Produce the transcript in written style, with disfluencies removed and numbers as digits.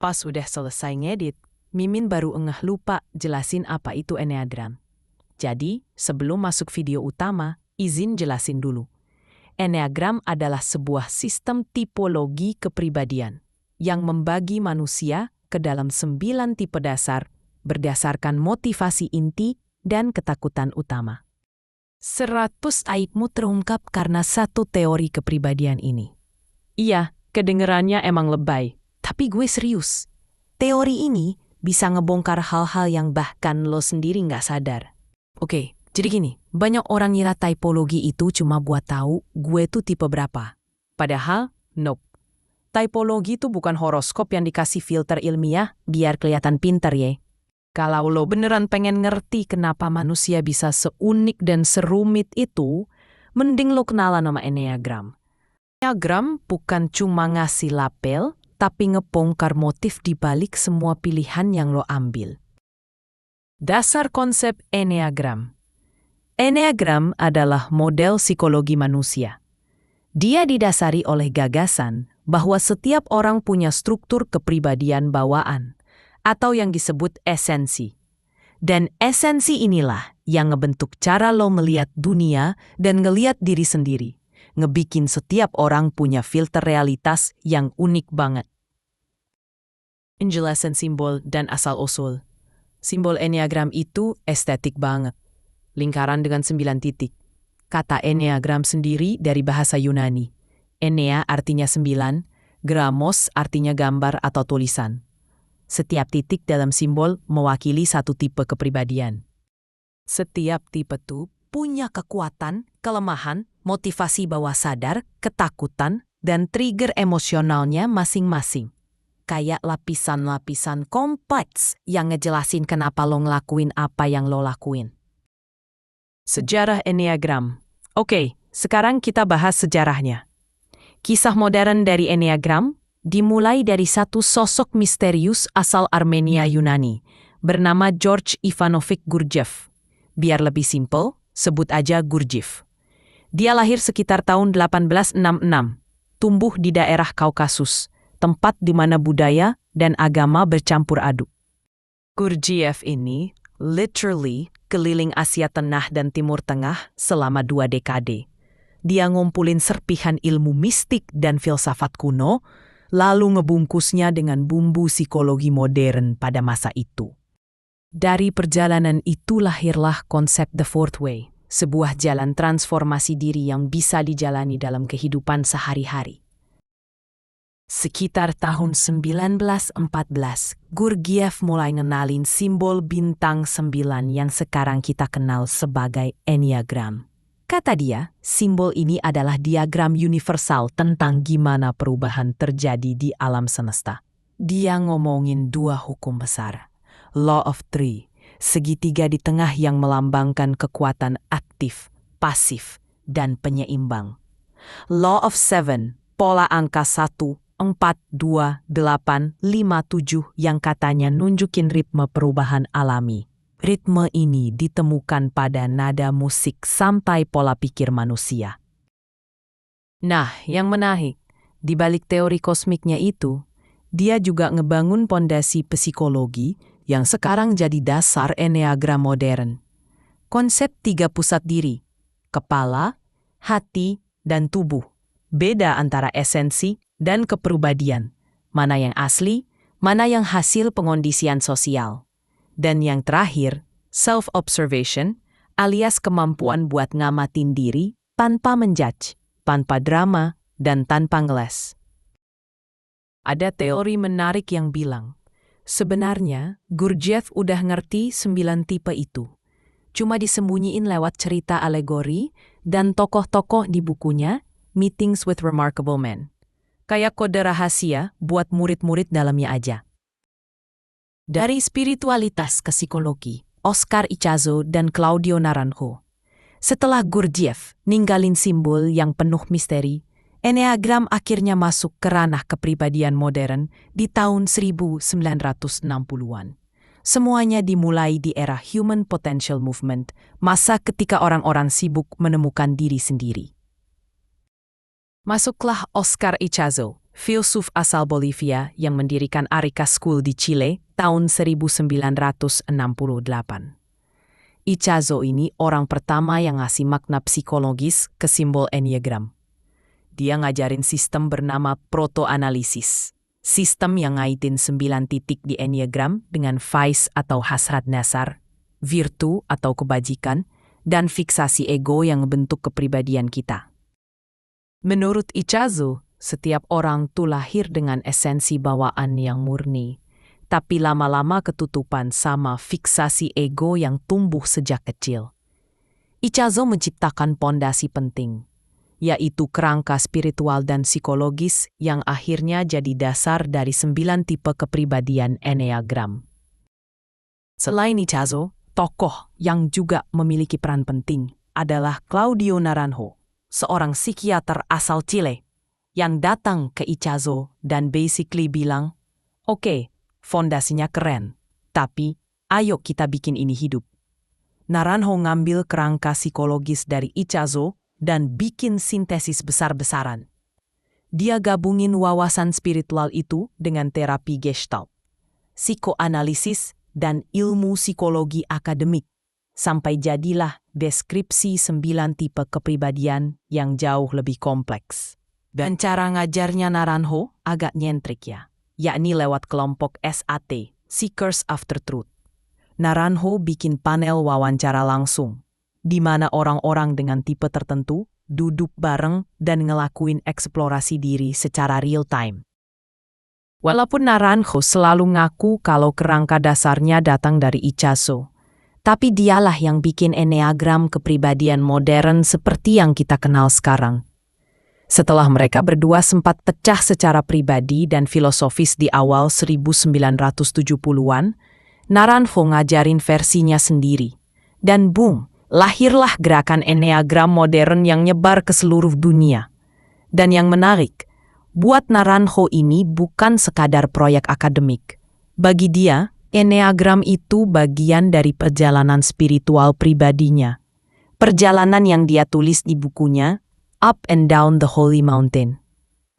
Pas udah selesai ngedit, Mimin baru engah lupa jelasin apa itu Enneagram. Jadi, sebelum masuk video utama, izin jelasin dulu. Enneagram adalah sebuah sistem tipologi kepribadian yang membagi manusia ke dalam 9 tipe dasar berdasarkan motivasi inti dan ketakutan utama. 100 aibmu terungkap karena satu teori kepribadian ini. Iya, kedengerannya emang lebay, tapi gue serius. Teori ini bisa ngebongkar hal-hal yang bahkan lo sendiri nggak sadar. Oke, jadi gini, banyak orang ngira typologi itu cuma buat tahu gue tuh tipe berapa. Padahal, nope. Typologi itu bukan horoskop yang dikasih filter ilmiah biar kelihatan pinter ya. Kalau lo beneran pengen ngerti kenapa manusia bisa seunik dan serumit itu, mending lo kenalan sama Enneagram. Enneagram bukan cuma ngasih label, tapi ngebongkar motif di balik semua pilihan yang lo ambil. Dasar konsep Enneagram. Enneagram adalah model psikologi manusia. Dia didasari oleh gagasan bahwa setiap orang punya struktur kepribadian bawaan, atau yang disebut esensi. Dan esensi inilah yang ngebentuk cara lo melihat dunia dan ngeliat diri sendiri. Ngebikin setiap orang punya filter realitas yang unik banget. Penjelasan simbol dan asal-usul. Simbol Enneagram itu estetik banget. Lingkaran dengan 9 titik. Kata Enneagram sendiri dari bahasa Yunani. Ennea artinya 9, gramos artinya gambar atau tulisan. Setiap titik dalam simbol mewakili satu tipe kepribadian. Setiap tipe tuh punya kekuatan, kelemahan, motivasi bawah sadar, ketakutan, dan trigger emosionalnya masing-masing. Kayak lapisan-lapisan kompleks yang ngejelasin kenapa lo ngelakuin apa yang lo lakuin. Sejarah Enneagram. Oke, sekarang kita bahas sejarahnya. Kisah modern dari Enneagram dimulai dari satu sosok misterius asal Armenia Yunani, bernama George Ivanovich Gurdjieff. Biar lebih simpel, sebut aja Gurdjieff. Dia lahir sekitar tahun 1866, tumbuh di daerah Kaukasus, tempat di mana budaya dan agama bercampur aduk. Gurdjieff ini literally keliling Asia Tengah dan Timur Tengah selama 2 dekade. Dia ngumpulin serpihan ilmu mistik dan filsafat kuno, lalu ngebungkusnya dengan bumbu psikologi modern pada masa itu. Dari perjalanan itu lahirlah konsep The Fourth Way, sebuah jalan transformasi diri yang bisa dijalani dalam kehidupan sehari-hari. Sekitar tahun 1914, Gurdjieff mulai ngenalin simbol bintang 9 yang sekarang kita kenal sebagai Enneagram. Kata dia, simbol ini adalah diagram universal tentang gimana perubahan terjadi di alam semesta. Dia ngomongin 2 hukum besar. Law of Three, segitiga di tengah yang melambangkan kekuatan aktif, pasif, dan penyeimbang. Law of Seven, pola angka 1, 4, 2, 8, 5, 7 yang katanya nunjukin ritme perubahan alami. Ritme ini ditemukan pada nada musik sampai pola pikir manusia. Nah, yang menarik, di balik teori kosmiknya itu, dia juga ngebangun pondasi psikologi yang sekarang jadi dasar Enneagram modern. Konsep 3 pusat diri, kepala, hati, dan tubuh. Beda antara esensi dan kepribadian. Mana yang asli, mana yang hasil pengondisian sosial. Dan yang terakhir, self-observation alias kemampuan buat ngamatin diri tanpa menjudge, tanpa drama, dan tanpa ngeles. Ada teori menarik yang bilang, sebenarnya Gurdjieff udah ngerti 9 tipe itu. Cuma disembunyiin lewat cerita alegori dan tokoh-tokoh di bukunya Meetings with Remarkable Men. Kayak kode rahasia buat murid-murid dalamnya aja. Dari spiritualitas ke psikologi, Oscar Ichazo dan Claudio Naranjo. Setelah Gurdjieff ninggalin simbol yang penuh misteri, Enneagram akhirnya masuk ke ranah kepribadian modern di tahun 1960-an. Semuanya dimulai di era Human Potential Movement, masa ketika orang-orang sibuk menemukan diri sendiri. Masuklah Oscar Ichazo, filsuf asal Bolivia yang mendirikan Arica School di Chile tahun 1968. Ichazo ini orang pertama yang ngasih makna psikologis ke simbol Enneagram. Dia ngajarin sistem bernama protoanalisis. Sistem yang ngaitin 9 titik di Enneagram dengan vice atau hasrat dasar, virtu atau kebajikan, dan fiksasi ego yang membentuk kepribadian kita. Menurut Ichazo, setiap orang tuh lahir dengan esensi bawaan yang murni, tapi lama-lama ketutupan sama fiksasi ego yang tumbuh sejak kecil. Ichazo menciptakan pondasi penting, yaitu kerangka spiritual dan psikologis yang akhirnya jadi dasar dari 9 tipe kepribadian Enneagram. Selain Ichazo, tokoh yang juga memiliki peran penting adalah Claudio Naranjo, seorang psikiater asal Chile yang datang ke Ichazo dan basically bilang, "Oke, fondasinya keren, tapi ayo kita bikin ini hidup." Naranjo ngambil kerangka psikologis dari Ichazo dan bikin sintesis besar-besaran. Dia gabungin wawasan spiritual itu dengan terapi Gestalt, psikoanalisis, dan ilmu psikologi akademik, sampai jadilah deskripsi 9 tipe kepribadian yang jauh lebih kompleks. Dan cara ngajarnya Naranjo agak nyentrik ya, yakni lewat kelompok SAT, Seekers After Truth. Naranjo bikin panel wawancara langsung, di mana orang-orang dengan tipe tertentu duduk bareng dan ngelakuin eksplorasi diri secara real time. Walaupun Naranjo selalu ngaku kalau kerangka dasarnya datang dari Ichazo, tapi dialah yang bikin Enneagram kepribadian modern seperti yang kita kenal sekarang. Setelah mereka berdua sempat pecah secara pribadi dan filosofis di awal 1970-an, Naranjo ngajarin versinya sendiri. Dan boom, lahirlah gerakan Enneagram modern yang nyebar ke seluruh dunia. Dan yang menarik, buat Naranjo ini bukan sekadar proyek akademik. Bagi dia, Enneagram itu bagian dari perjalanan spiritual pribadinya. Perjalanan yang dia tulis di bukunya Up and Down the Holy Mountain.